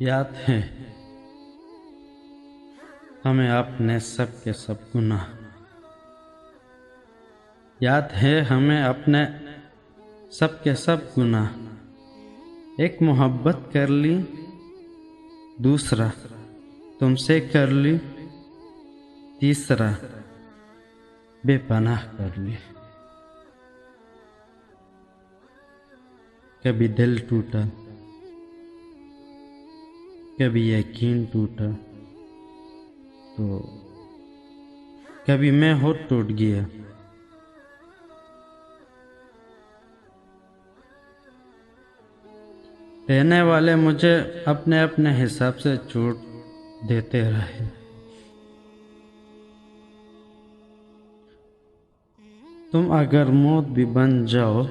याद है हमें अपने सब के सब गुनाह, याद है हमें अपने सब के सब गुनाह। एक मोहब्बत कर ली, दूसरा तुमसे कर ली, तीसरा बेपनाह कर ली। कभी दिल टूटा, कभी यकीन टूटा, तो कभी मैं खुद टूट गया। रहने वाले मुझे अपने अपने हिसाब से चोट देते रहे। तुम अगर मौत भी बन जाओ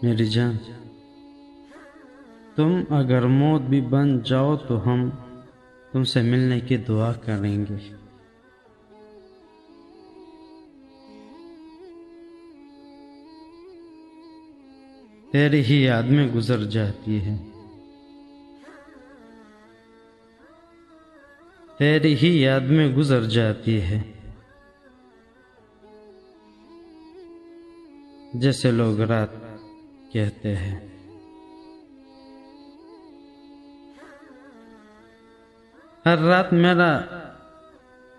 मेरी जान, तुम अगर मौत भी बन जाओ तो हम तुमसे मिलने की दुआ करेंगे। तेरी ही याद में गुजर जाती है, तेरी ही याद में गुजर जाती है। जैसे लोग रात कहते हैं। हर रात मेरा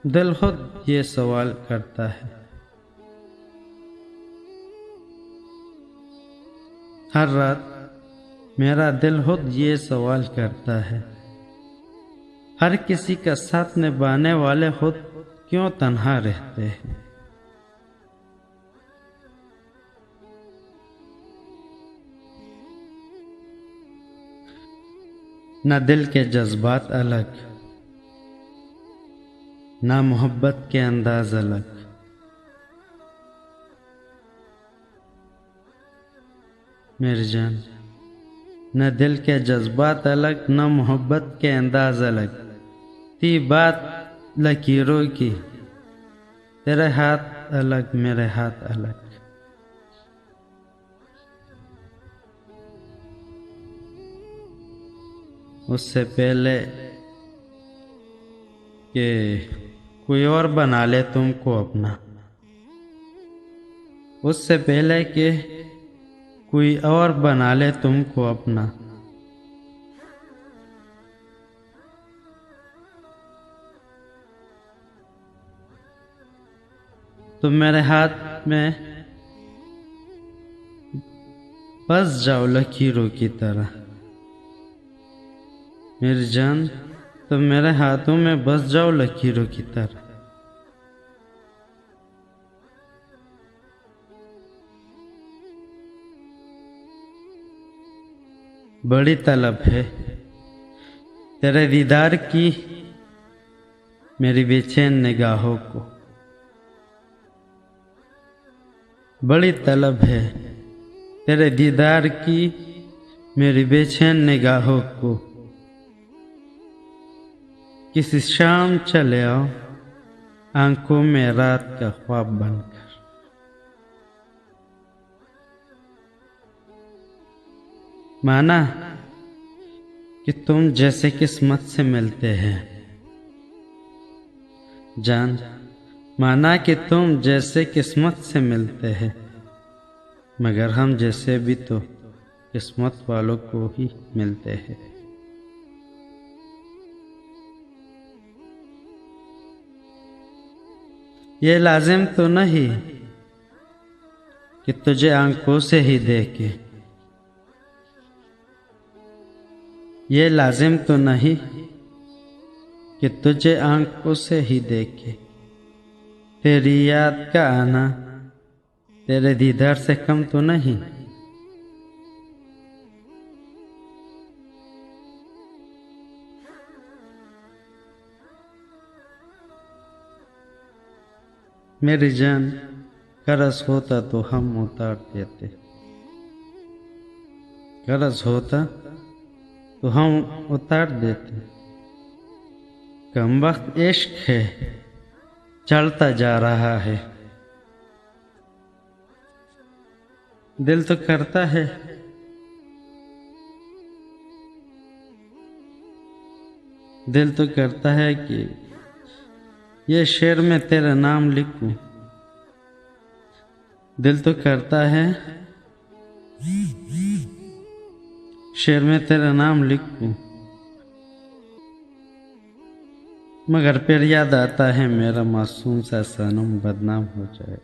दिल खुद ये सवाल करता है, हर रात मेरा दिल खुद ये सवाल करता है, हर किसी का साथ निभाने वाले खुद क्यों तन्हा रहते हैं। न दिल के जज्बात अलग, ना मोहब्बत के अंदाज अलग। मेरी जान, न दिल के जज्बात अलग, न मोहब्बत के अंदाज अलग। थी बात लकीरों की, तेरे हाथ अलग मेरे हाथ अलग। उससे पहले कि कोई और बना ले तुमको अपना, उससे पहले कि कोई और बना ले तुमको अपना, तुम मेरे हाथ में बस जाओ लकीरों की तरह। मेरी जान, तुम मेरे हाथों में बस जाओ लकीरों की तरह। बड़ी तलब है तेरे दीदार की मेरी बेचैन निगाहों को, बड़ी तलब है तेरे दीदार की मेरी बेचैन निगाहों को। किसी शाम चले आओ आंखों में रात का ख्वाब बनकर। माना कि तुम जैसे किस्मत से मिलते हैं जान, माना कि तुम जैसे किस्मत से मिलते हैं, मगर हम जैसे भी तो किस्मत वालों को ही मिलते हैं। ये लाजिम तो नहीं कि तुझे आंखों से ही देखे, ये लाजिम तो नहीं कि तुझे आंखों से ही देखे। तेरी याद का आना तेरे दीदार से कम तो नहीं। मेरी जान, कर्ज होता तो हम उतार देते, कर्ज होता तो हम उतार देते। कमबख्त इश्क है चढ़ता जा रहा है, दिल तो करता है दिल तो करता है कि ये शेर में तेरा नाम लिखूं, दिल तो करता है शेर में तेरा नाम लिखूं, मगर फिर याद आता है मेरा मासूम सा सनम बदनाम हो जाए।